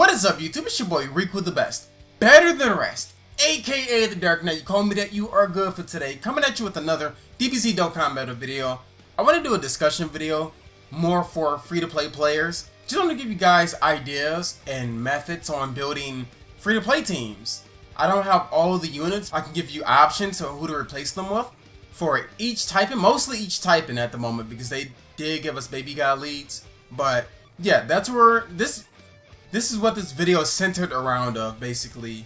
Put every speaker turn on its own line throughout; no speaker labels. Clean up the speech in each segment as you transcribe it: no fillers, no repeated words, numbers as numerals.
What is up, YouTube? It's your boy RikuTheBest, better than the rest, aka the Dark Knight. You call me that, you are good for today. Coming at you with another DBZ DOKKAN meta video. I want to do a discussion video, more for free-to-play players. Just want to give you guys ideas and methods on building free-to-play teams. I don't have all the units. I can give you options on who to replace them with for each typing, mostly each typing at the moment, because they did give us baby god leads. But yeah, that's where this is what this video is centered around of, basically.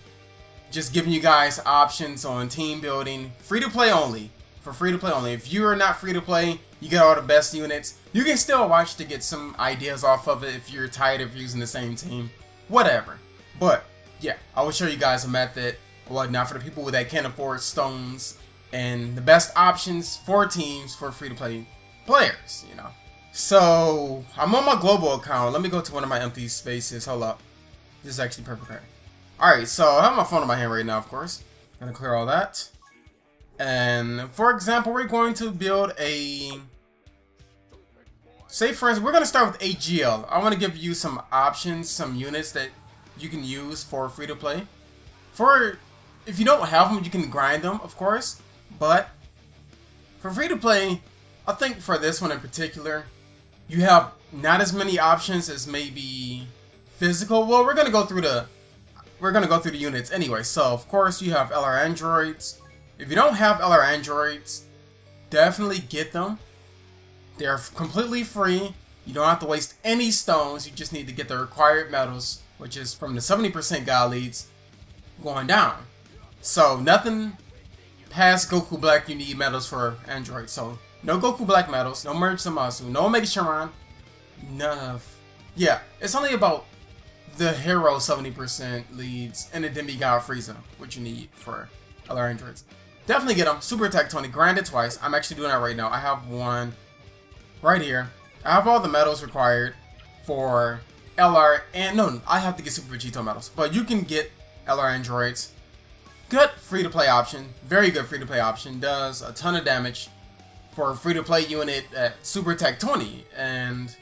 Just giving you guys options on team building, free to play only. For free to play only. If you are not free to play, you get all the best units. You can still watch to get some ideas off of it if you're tired of using the same team. Whatever. But yeah, I will show you guys a method or whatnot for the people that can't afford stones and the best options for teams for free to play players, you know. So, I'm on my global account. Let me go to one of my empty spaces. Hold up. This is actually perfect. Alright, so I have my phone in my hand right now, of course. Gonna clear all that. And, for example, we're going to build a... Say, for instance, we're gonna start with AGL. I want to give you some options, some units that you can use for free-to-play. If you don't have them, you can grind them, of course. But, for free-to-play, I think for this one in particular, you have not as many options as maybe physical. Well, we're gonna go through the units anyway. So of course you have LR androids. If you don't have LR androids, definitely get them. They're completely free. You don't have to waste any stones. You just need to get the required medals, which is from the 70% god leads going down. So nothing past Goku Black you need medals for androids. So no Goku Black medals, no Merge Zamasu, no Omega Shenron, none of... Yeah, it's only about the hero 70% leads and the demigod Frieza, which you need for LR androids. Definitely get them. Super Attack 20, grind it twice. I'm actually doing that right now. I have one right here. I have all the medals required for LR and... No, I have to get Super Vegito medals. But you can get LR androids. Good free-to-play option. Very good free-to-play option. Does a ton of damage for a free-to-play unit at Super Attack 20, and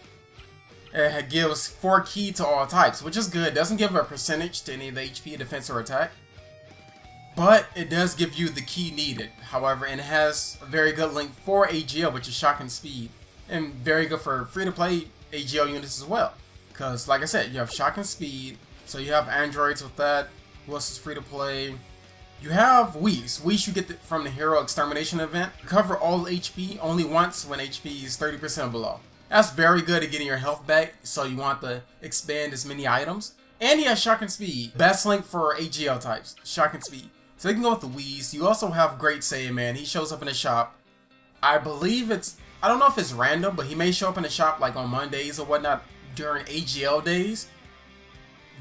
it gives 4 key to all types, which is good. It doesn't give a percentage to any of the HP, defense, or attack, but it does give you the key needed. However, and it has a very good link for AGL, which is shock and speed, and very good for free-to-play AGL units as well, because like I said, you have shock and speed, so you have androids with that. Who else is free-to-play? You have Whis. Whis you get from the Hero Extermination event. Cover all HP only once when HP is 30% below. That's very good at getting your health back, so you want to expand as many items. And he has Shock and Speed. Best link for AGL types. Shock and Speed. So you can go with the Whis. You also have Great Saiyan Man. He shows up in the shop. I believe it's... I don't know if it's random, but he may show up in the shop like on Mondays or whatnot during AGL days.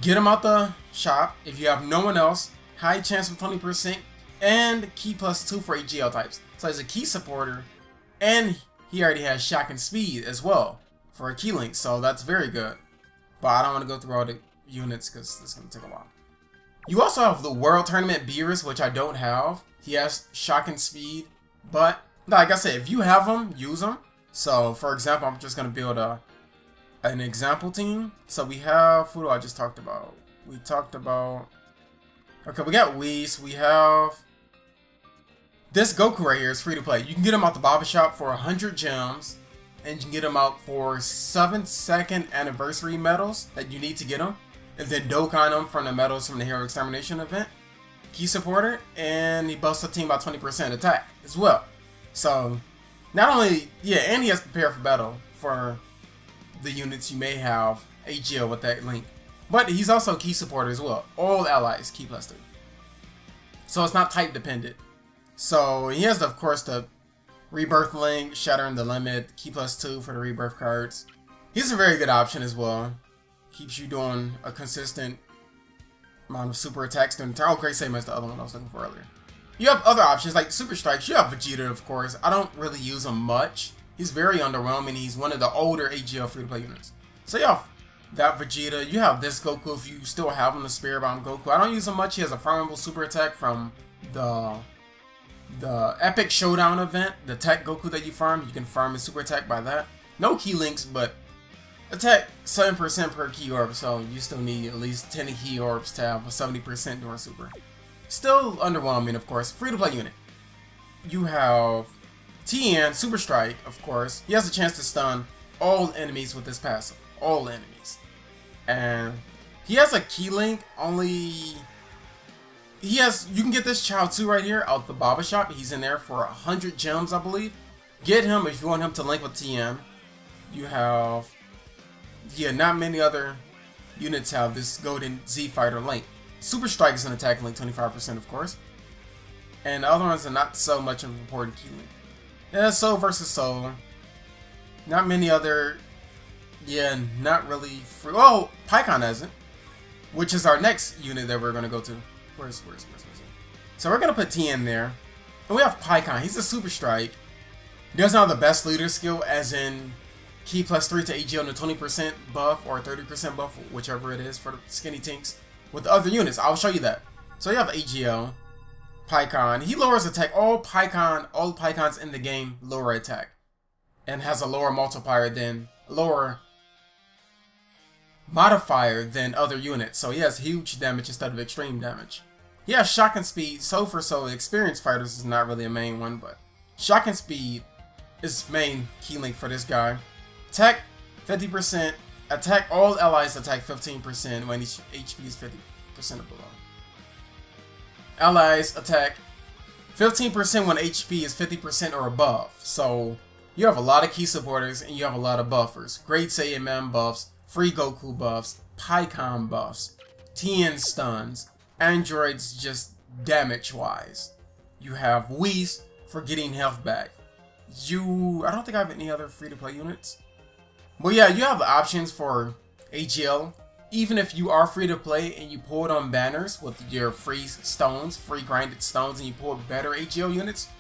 Get him out the shop. If you have no one else, high chance of 20%, and key +2 for AGL types. So he's a key supporter, and he already has shock and speed as well for a key link, so that's very good. But I don't want to go through all the units because this is going to take a while. You also have the World Tournament Beerus, which I don't have. He has shock and speed, but like I said, if you have them, use them. So for example, I'm just going to build an example team. So we have, who do I just talked about? We talked about... Okay, we got Whis. We have this Goku right here is free to play. You can get him out the Baba Shop for 100 gems, and you can get him out for 7-second anniversary medals that you need to get him, and then Dokkan him from the medals from the Hero Extermination event. Key supporter, and he busts the team by 20% attack as well. So not only, yeah, and he has to prepare for battle for the units you may have AGL with that link. But he's also a key supporter as well. All allies, key +3. So it's not type dependent. So he has, of course, the Rebirth link, Shattering the Limit, key +2 for the Rebirth cards. He's a very good option as well. Keeps you doing a consistent amount of super attacks. Oh, Great Saiyan is the other one I was looking for earlier. You have other options like Super Strikes. You have Vegeta, of course. I don't really use him much. He's very underwhelming. He's one of the older AGL free-to-play units. So yeah. That Vegeta, you have this Goku if you still have him, the Spirit Bomb Goku. I don't use him much. He has a farmable super attack from the Epic Showdown event. The Tech Goku that you farm, you can farm his super attack by that. No key links, but attack 7% per key orb, so you still need at least 10 key orbs to have a 70% during super. Still underwhelming, of course. Free to play unit. You have TN, Super Strike, of course. He has a chance to stun all enemies with this passive. All enemies. And he has a key link, only... You can get this child too right here out the Baba shop. He's in there for 100 gems, I believe. Get him if you want him to link with TN. You have... Yeah, not many other units have this golden Z Fighter link. Super Strike is an attack link, 25% of course. And the other ones are not so much of an important key link. Yeah, Soul versus Soul. Not many other... Yeah, not really free... Oh, Pikkon hasn't. Which is our next unit that we're going to go to. Where's it? So we're going to put T in there. And we have Pikkon. He's a Super Strike. He doesn't have the best leader skill, as in key +3 to AGL and a 20% buff or 30% buff, whichever it is for the skinny tinks. With the other units, I'll show you that. So you have AGL, Pikkon. He lowers attack. All Pikkons in the game lower attack. And has a lower multiplier than... lower modifier than other units, so he has huge damage instead of extreme damage. He has shock and speed. So experienced fighters is not really a main one, but shock and speed is main key link for this guy. Attack 50%. Attack all allies attack 15% when each HP is 50% or below. Allies attack 15% when HP is 50% or above. So you have a lot of key supporters and you have a lot of buffers. Great Saiyaman buffs. Free Goku buffs, Pikkon buffs, TN stuns, androids just damage-wise. You have Whis for getting health back. I don't think I have any other free-to-play units. But yeah, you have options for AGL. Even if you are free-to-play and you pull it on banners with your free stones, free grinded stones, and you pull better AGL units,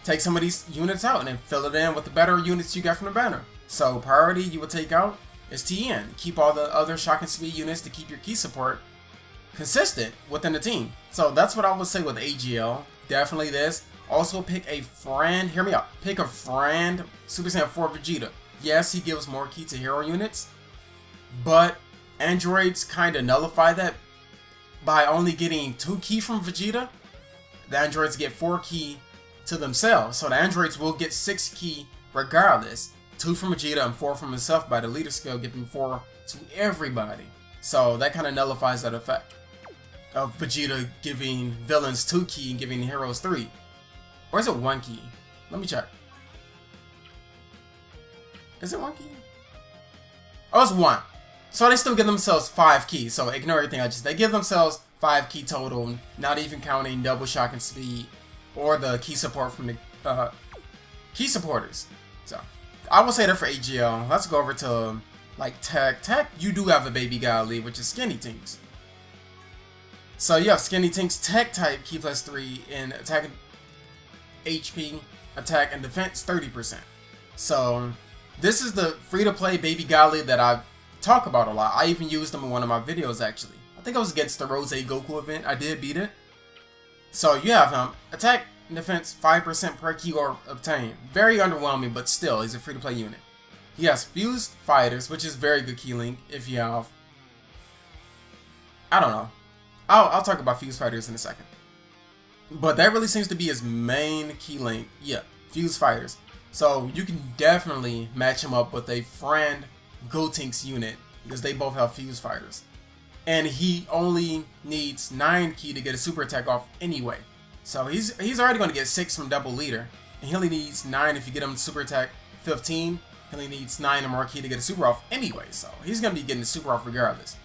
take some of these units out and then fill it in with the better units you got from the banner. So priority you would take out is TN. Keep all the other shock and speed units to keep your key support consistent within the team. So that's what I would say with AGL. Definitely this. Also pick a friend. Hear me out. Pick a friend. Super Saiyan 4 Vegeta. Yes, he gives more key to hero units, but androids kind of nullify that by only getting 2 key from Vegeta. The androids get 4 key to themselves. So the androids will get 6 key regardless. 2 from Vegeta and 4 from himself by the leader skill, giving 4 to everybody. So that kind of nullifies that effect of Vegeta giving villains 2 key and giving heroes 3. Or is it 1 key? Let me check. Is it 1 key? Oh, it's 1. So they still give themselves 5 keys. So ignore everything they give themselves 5 key total, not even counting double shock and speed or the key support from the key supporters. So I will say that for AGL. Let's go over to like Tech. Tech, you do have a baby godly, which is Skinny Tinks. So you have Skinny Tinks Tech type key +3 in attack, HP, attack, and defense 30%. So this is the free-to-play baby godly that I talk about a lot. I even used them in one of my videos actually. I think it was against the Rose Goku event. I did beat it. So you have him. Attack, defense 5% per key or obtained. Very underwhelming, but still, he's a free-to-play unit. He has fused fighters, which is very good key link if you have... I don't know. I'll talk about fused fighters in a second. But that really seems to be his main key link. Yeah, fused fighters. So you can definitely match him up with a friend Gotenks unit because they both have fused fighters. And he only needs 9 key to get a super attack off anyway. So he's already going to get 6 from double leader. And he only needs 9 if you get him super attack 15. He only needs 9 or more key to get a super off anyway. So he's going to be getting a super off regardless.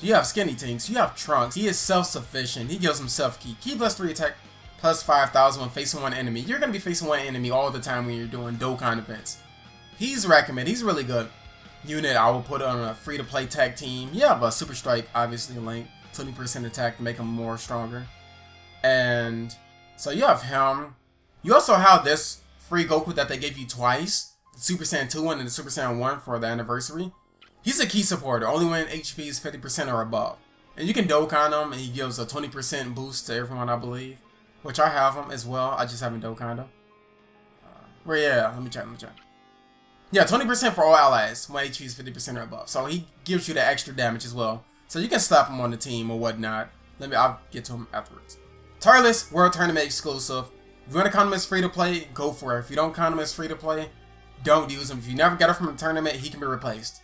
You have Skinny Tinks. You have Trunks. He is self-sufficient. He gives himself key. Key +3 attack plus 5,000 when facing one enemy. You're going to be facing one enemy all the time when you're doing Dokkan events. He's recommended. He's really good. Unit I will put on a free-to-play tag team. You have a Super Strike, obviously, link. 20% attack to make him more stronger. And so you have him. You also have this free Goku that they gave you twice. The Super Saiyan 2 one and the Super Saiyan 1 for the anniversary. He's a key supporter, only when HP is 50% or above. And you can Dokkan him, and he gives a 20% boost to everyone, I believe. Which I have him as well. I just haven't Dokkan him. Let me check. Yeah, 20% for all allies when HP is 50% or above. So he gives you the extra damage as well. So you can slap him on the team or whatnot. I'll get to him afterwards. Tarless, World Tournament exclusive. If you want to count him as free to play, go for it. If you don't count him as free to play, don't use him. If you never get him from a tournament, he can be replaced.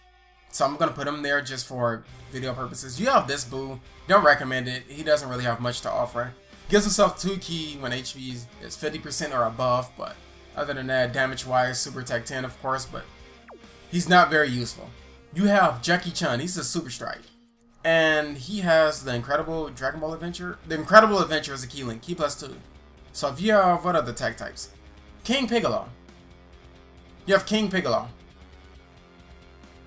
So I'm going to put him there just for video purposes. You have this Boo. Don't recommend it. He doesn't really have much to offer. Gives himself 2 ki when HP is 50% or above, but other than that, damage-wise, Super Attack 10 of course, but he's not very useful. You have Jackie Chun. He's a Super Strike. And he has the Incredible Dragonballz Adventure. The Incredible Adventure is a key link, key +2. So if you have, what other tag types? King Piccolo. You have King Piccolo.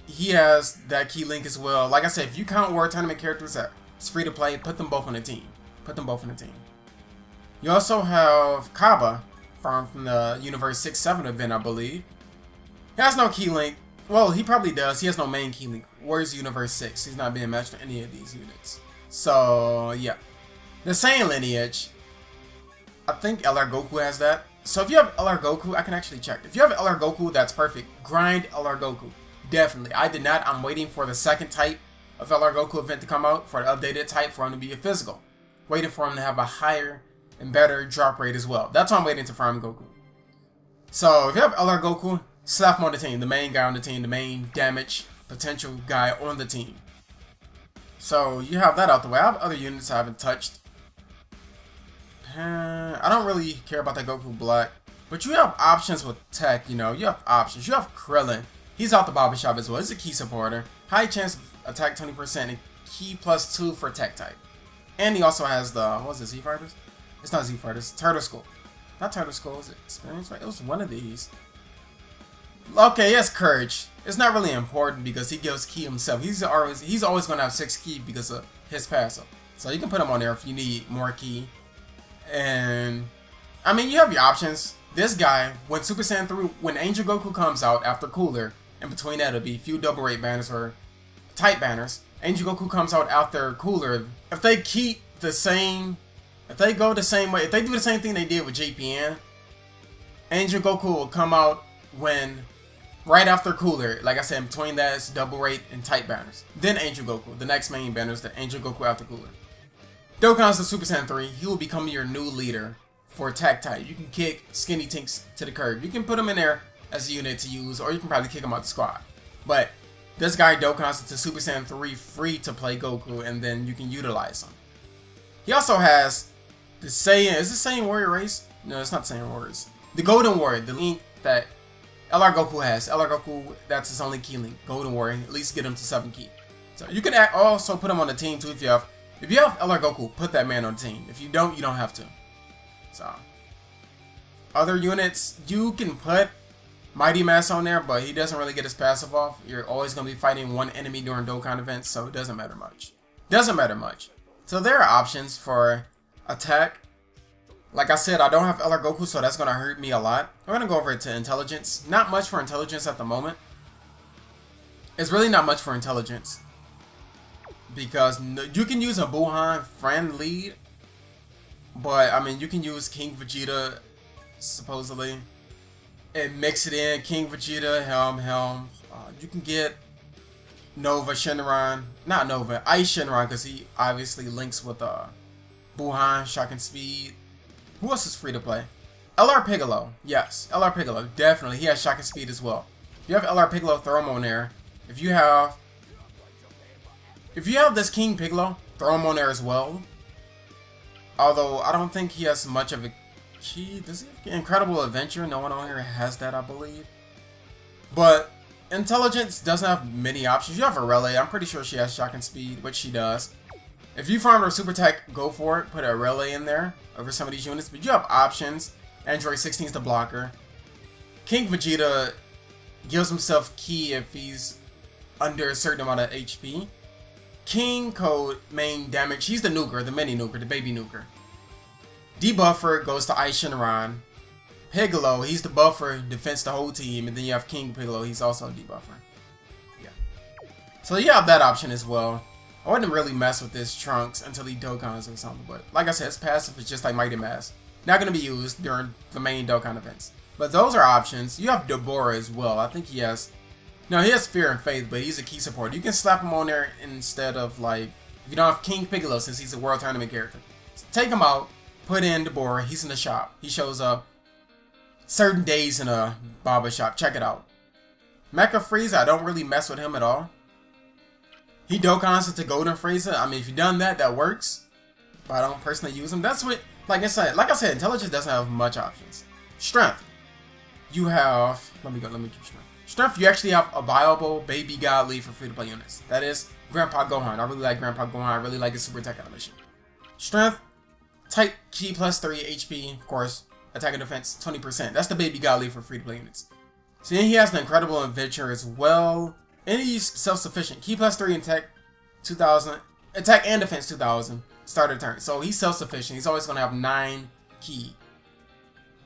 He has that key link as well. Like I said, if you count World Tournament characters that it's free to play, put them both on the team. Put them both on the team. You also have Kaba from the Universe 6-7 event, I believe. He has no key link. Well, he probably does. He has no main key link. Where's Universe 6? He's not being matched with any of these units. So, yeah. The same lineage. I think LR Goku has that. So if you have LR Goku, I can actually check. If you have LR Goku, that's perfect. Grind LR Goku. Definitely. I did not. I'm waiting for the second type of LR Goku event to come out, for the updated type, for him to be a physical. Waiting for him to have a higher and better drop rate as well. That's why I'm waiting to farm Goku. So if you have LR Goku, slap him on the team. The main guy on the team. The main damage potential guy on the team. So you have that out the way. I have other units I haven't touched. I don't really care about that Goku Black. But you have options with tech, you know. You have options. You have Krillin. He's out the barbershop as well. He's a key supporter. High chance of attack 20% and key +2 for tech type. And he also has the, what was it, Z Fighters? It's not Z Fighters, Turtle Skull. Not Turtle Skull, is it Experience? Right? It was one of these. Okay, yes, Courage. It's not really important because he gives key himself. He's always going to have 6 key because of his passive. So you can put him on there if you need more key. And I mean, you have your options. This guy, when Super Saiyan 3, when Angel Goku comes out after Cooler, in between that it'll be a few double rate banners or type banners. Angel Goku comes out after Cooler. If they keep the same, if they go the same way, if they do the same thing they did with JPN, Angel Goku will come out when right after Cooler. Like I said, in between that it's double rate and type banners. Then Angel Goku, the next main banner is the Angel Goku after Cooler. Dokkan's the Super Saiyan 3. He will become your new leader for attack type. You can kick Skinny Tinks to the curb. You can put him in there as a unit to use, or you can probably kick him out the squad. But this guy Dokkan's the Super Saiyan 3 free to play Goku, and then you can utilize him. He also has the Saiyan. Is this Saiyan Warrior race? No, it's not Saiyan Warriors. The Golden Warrior, the link that LR Goku has. LR Goku, that's his only key link. Golden Warrior. At least get him to 7 key. So you can also put him on the team too if you have. If you have LR Goku, put that man on the team. If you don't have to. So, other units, you can put Mighty Mass on there, but he doesn't really get his passive off. You're always going to be fighting one enemy during Dokkan events, so it doesn't matter much. Doesn't matter much. So there are options for attack. Like I said, I don't have LR Goku, so that's going to hurt me a lot. We're going to go over to intelligence. Not much for intelligence at the moment. It's really not much for intelligence. Because you can use a Buhan friend lead, but I mean you can use King Vegeta supposedly and mix it in. King Vegeta, Helm. You can get Nova Shenron, not Nova, Ice Shenron, because he obviously links with Buhan, Shock and Speed. Who else is free to play? LR Piccolo, yes, LR Piccolo, definitely. He has Shock and Speed as well. If you have LR Piccolo, throw him on there. If you have this King Piccolo, throw him on there as well. Although, I don't think he has much of a key. Does he have Incredible Adventure? No one on here has that, I believe. But, Intelligence doesn't have many options. You have a Relay. I'm pretty sure she has Shock and Speed, which she does. If you farm her Super Tech, go for it. Put a Relay in there over some of these units. But you have options. Android 16 is the blocker. King Vegeta gives himself key if he's under a certain amount of HP. King Code, main damage, he's the nuker, the mini nuker, the baby nuker. Debuffer goes to Ice Shenron. Piccolo, he's the buffer, defense the whole team, and then you have King Piccolo, he's also a debuffer. Yeah. So you have that option as well. I wouldn't really mess with this Trunks until he Dokkans or something, but like I said, his passive is just like Mighty Mass. Not going to be used during the main Dokkan events. But those are options. You have Deborah as well. I think he has... No, he has Fear and Faith, but he's a key support. You can slap him on there instead of, like... If you don't have King Piccolo, since he's a World Tournament character. So take him out, put in Deborah. He's in the shop. He shows up certain days in a barber shop. Check it out. Mecha Frieza, I don't really mess with him at all. He Dokkans into Golden Frieza. I mean, if you've done that, that works. But I don't personally use him. That's what... Like I said, Intelligence doesn't have much options. Strength. You have... Let me keep strength. Strength, you actually have a viable baby god lead for free-to-play units. That is Grandpa Gohan. I really like Grandpa Gohan. I really like his super attack animation. Strength, type Ki plus 3 HP, of course. Attack and defense, 20%. That's the baby god lead for free-to-play units. So then he has the Incredible Adventure as well. And he's self-sufficient. Ki plus 3 attack 2000. Attack and defense 2000. Start of turn. So he's self-sufficient. He's always going to have 9 Ki.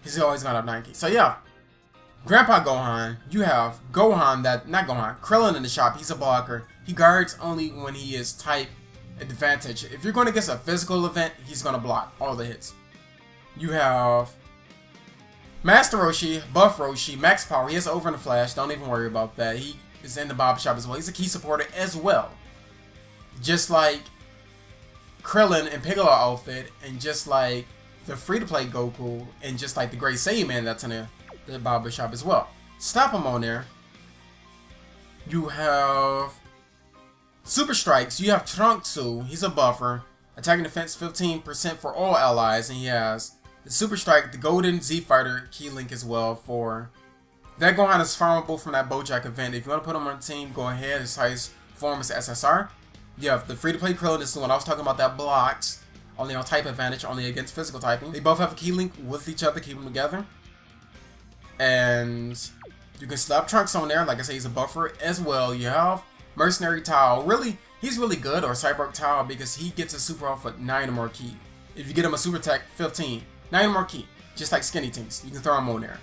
He's always going to have 9 Ki. So yeah. Grandpa Gohan, you have Gohan not Gohan, Krillin in the shop. He's a blocker. He guards only when he is type advantage. If you're going against a physical event, he's going to block all the hits. You have Master Roshi, Buff Roshi, Max Power. He has Over in the Flash. Don't even worry about that. He is in the Bob shop as well. He's a key supporter as well. Just like Krillin and Piccolo outfit, and just like the free-to-play Goku, and just like the Great Saiyaman that's in the barber shop as well. Stop him on there. You have Super Strikes. You have Trunksu. He's a buffer. Attack and defense 15% for all allies. And he has the Super Strike, the Golden Z Fighter key link as well for... That Gohan is farmable from that Bojack event. If you want to put him on the team, go ahead. His highest form is SSR. You have the free-to-play Krillin. This is the one I was talking about that blocks. Only on type advantage, only against physical typing. They both have a key link with each other, keep them together. And you can slap Trunks on there. Like I say, he's a buffer as well. You have Mercenary Tao. Really, he's really good, or Cyborg Tao, because he gets a super off with 9 or more Ki. If you get him a super attack, 15. 9 or more Ki. Just like Skinny Tinks. You can throw him on there.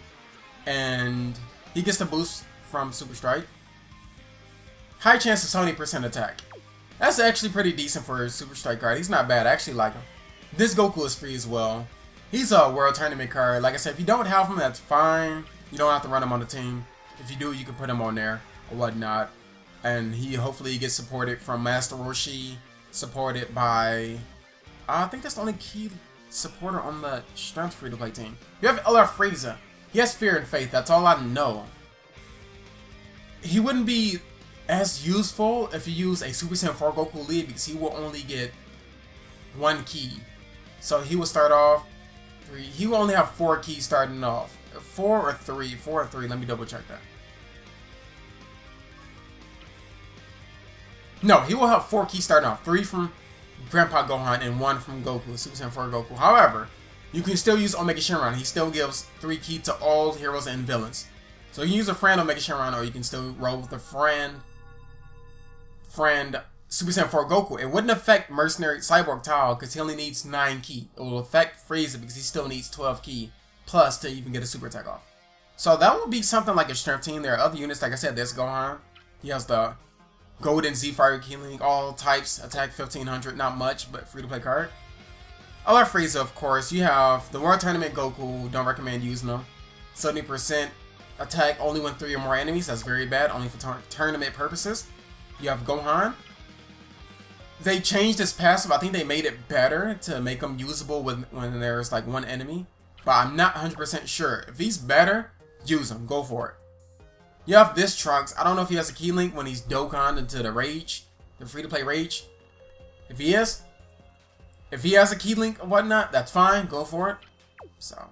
And he gets the boost from Super Strike. High chance of 70% attack. That's actually pretty decent for a Super Strike card. He's not bad. I actually like him. This Goku is free as well. He's a World Tournament card. Like I said, if you don't have him, that's fine. You don't have to run him on the team. If you do, you can put him on there or whatnot. And hopefully he gets supported from Master Roshi. Supported by... I think that's the only key supporter on the Strength free-to-play team. You have LR Frieza. He has Fear and Faith. That's all I know. He wouldn't be as useful if you use a Super Saiyan 4 Goku lead, because he will only get 1 Ki. So he will start off 3. He will only have 4 Ki starting off. 4 or 3. 4 or 3. Let me double check that. No, he will have 4 Ki starting off. 3 from Grandpa Gohan and 1 from Goku, Super Saiyan 4 Goku. However, you can still use Omega Shenron. He still gives 3 Ki to all heroes and villains. So you can use a friend Omega Shenron, or you can still roll with a friend Super Saiyan 4 Goku. It wouldn't affect Mercenary Cyborg Tao because he only needs 9 Ki. It will affect Frieza because he still needs 12 Ki plus to even get a super attack off. So that would be something like a strength team. There are other units, like I said, there's Gohan. He has the Golden Z Fire Key Link, all types, attack 1500, not much, but free to play card. LR Frieza, of course. You have the World Tournament Goku, don't recommend using them. 70% attack only when 3 or more enemies, that's very bad, only for tournament purposes. You have Gohan. They changed his passive. I think they made it better to make him usable when there's like 1 enemy. But I'm not 100% sure. If he's better, use him. Go for it. You have this Trunks. I don't know if he has a key link when he's Dokkan into the Rage. The free-to-play Rage. If he has a key link or whatnot, that's fine. Go for it. So.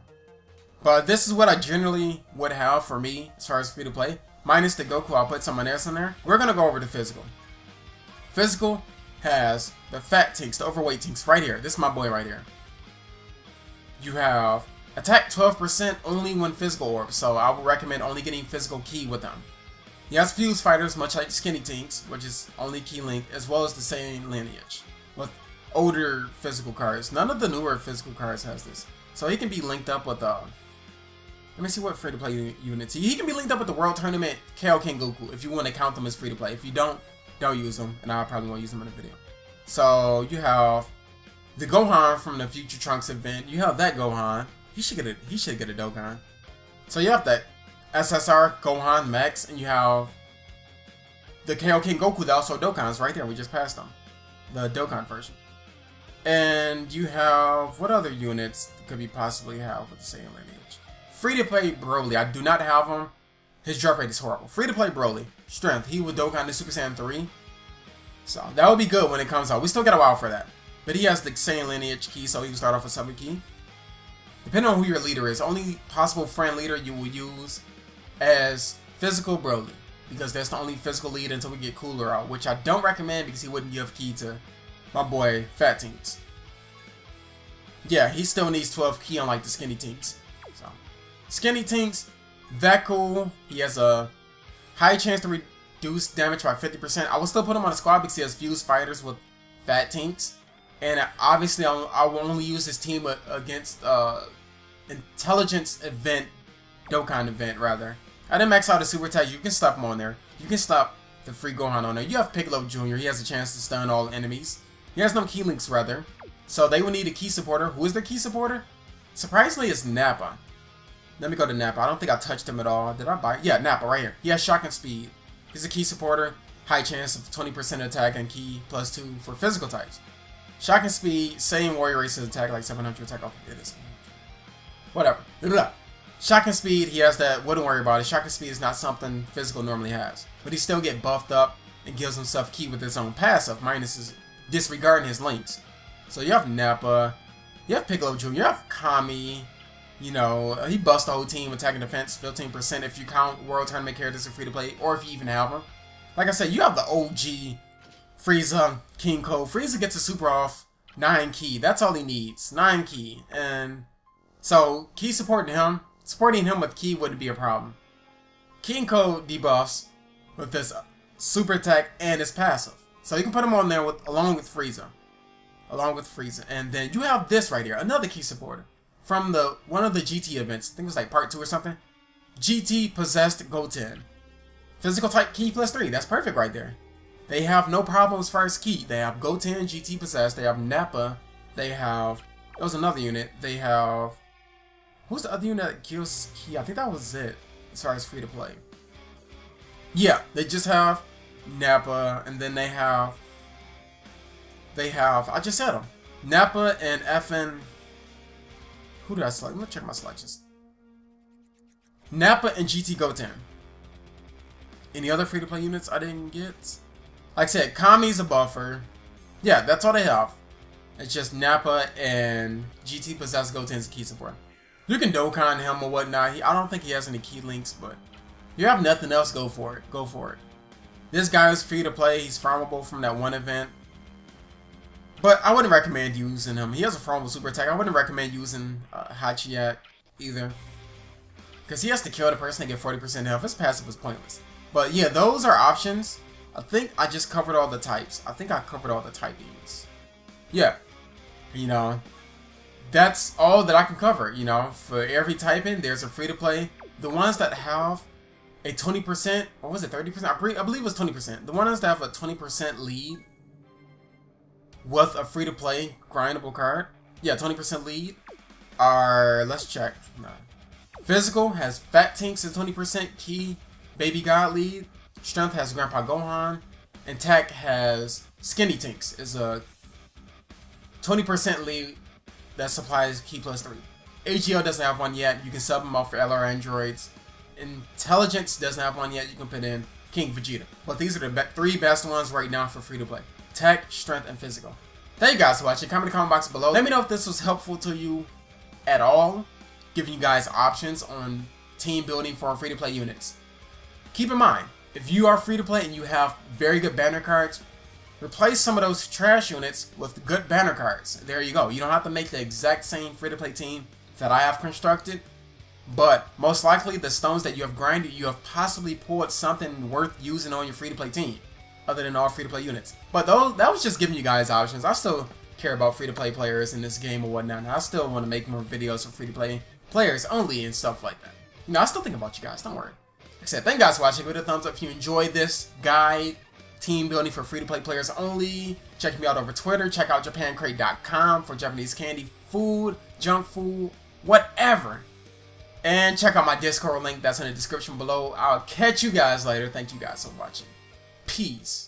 But this is what I generally would have for me as far as free-to-play. Minus the Goku, I'll put someone else in there. We're going to go over to Physical. Physical has the fat tinks, the overweight tinks right here. This is my boy right here. You have attack 12% only when physical orbs, so I would recommend only getting physical Ki with them. He has fuse fighters, much like Skinny Tinks, which is only Ki link, as well as the same lineage with older physical cards. None of the newer physical cards has this, so he can be linked up with let me see what free-to-play units. He can be linked up with the World Tournament Kaioken Goku if you want to count them as free-to-play. If you don't use them, and I probably won't use them in the video. So you have the Gohan from the Future Trunks event. You have that Gohan. He should get a Dokkan. So you have the SSR, Gohan, Max, and you have the Kaioken Goku that also Dokkans right there. We just passed them. The Dokkan version. And you have, what other units could we possibly have with the same lineage? Free-to-play Broly. I do not have him. His drop rate is horrible. Free-to-play Broly. Strength. He with Dokkan to Super Saiyan 3. So that would be good when it comes out. We still got a while for that. But he has the Saiyan lineage key, so he can start off with 7 key. Depending on who your leader is, only possible friend leader you will use as physical Broly. Because that's the only physical lead until we get Cooler out. Which I don't recommend because he wouldn't give key to my boy Fat Tinks. Yeah, he still needs 12 key unlike the Skinny Tinks. So, Skinny Tinks, that cool. He has a high chance to reduce damage by 50%. I will still put him on the squad because he has fused fighters with Fat Tinks. And obviously, I will only use this team against Intelligence event, Dokkan event rather. I didn't max out the super attack. You can slap him on there. You can slap the free Gohan on there. You have Piccolo Jr. He has a chance to stun all enemies. He has no key links rather. So they will need a key supporter. Who is their key supporter? Surprisingly, it's Nappa. Let me go to Nappa. I don't think I touched him at all. Did I buy? Yeah, Nappa right here. He has shocking speed. He's a key supporter. High chance of 20% attack and key +2 for physical types. Shocking speed, same warrior races attack, like 700 attack. Okay, it is. Whatever. Shocking speed, he has that wooden warrior body. Shocking speed is not something physical normally has. But he still get buffed up and gives himself key with his own passive, minus his disregarding his links. So you have Nappa, you have Piccolo Jr., you have Kami, you know, he busts the whole team, attack and defense, 15% if you count World Tournament characters are free to play, or if you even have them. Like I said, you have the OG Frieza, King Ko. Frieza gets a super off 9 key. That's all he needs. 9 key. And so key supporting him with key wouldn't be a problem. King Ko debuffs with this super attack and his passive. So you can put him on there along with Frieza. And then you have this right here, another key supporter. From one of the GT events. I think it was like part 2 or something. GT possessed Goten. Physical type key +3. That's perfect right there. They have no problems as far as key. They have Goten, GT possessed. They have Nappa. They have... There was another unit. They have... Who's the other unit that kills key? I think that was it as far as free to play. Yeah, they just have Nappa, and then they have... I just said them. Nappa and FN... Who did I select? Let me check my selections. Nappa and GT Goten. Any other free to play units I didn't get? Like I said, Kami's a buffer. Yeah, that's all they have. It's just Nappa and GT possessed Goten's key support. You can Dokkan him or whatnot. I don't think he has any key links, but you have nothing else, go for it. Go for it. This guy is free to play. He's farmable from that one event. But I wouldn't recommend using him. He has a farmable super attack. I wouldn't recommend using Hachiat either. Because he has to kill the person to get 40% health. His passive is pointless. But yeah, those are options. I think I just covered all the types. I think I covered all the typings. Yeah. You know, that's all that I can cover. You know, for every typing, there's a free to play. The ones that have a 20%, or was it 30%? I believe it was 20%. The ones that have a 20% lead with a free to play grindable card. Yeah, 20% lead are, let's check. No. Physical has Fat Tinks at 20% key. Baby God lead. Strength has Grandpa Gohan. And Tech has Skinny Tinks. Is a 20% lead that supplies key +3. AGL doesn't have one yet. You can sub them off for LR androids. Intelligence doesn't have one yet. You can put in King Vegeta. But these are the 3 best ones right now for free to play. Tech, Strength, and Physical. Thank you guys for watching. Comment in the comment box below. Let me know if this was helpful to you at all. Giving you guys options on team building for free to play units. Keep in mind, if you are free to play and you have very good banner cards, replace some of those trash units with good banner cards. There you go. You don't have to make the exact same free to play team that I have constructed. But most likely the stones that you have grinded, you have possibly pulled something worth using on your free to play team. Other than all free to play units. But that was just giving you guys options. I still care about free to play players in this game or whatnot. I still want to make more videos for free to play players only and stuff like that. You know, I still think about you guys. Don't worry. Like I said, thank you guys for watching. Give it a thumbs up if you enjoyed this guide. Team building for free to play players only. Check me out over Twitter. Check out JapanCrate.com for Japanese candy, food, junk food, whatever. And check out my Discord link that's in the description below. I'll catch you guys later. Thank you guys for watching. Peace.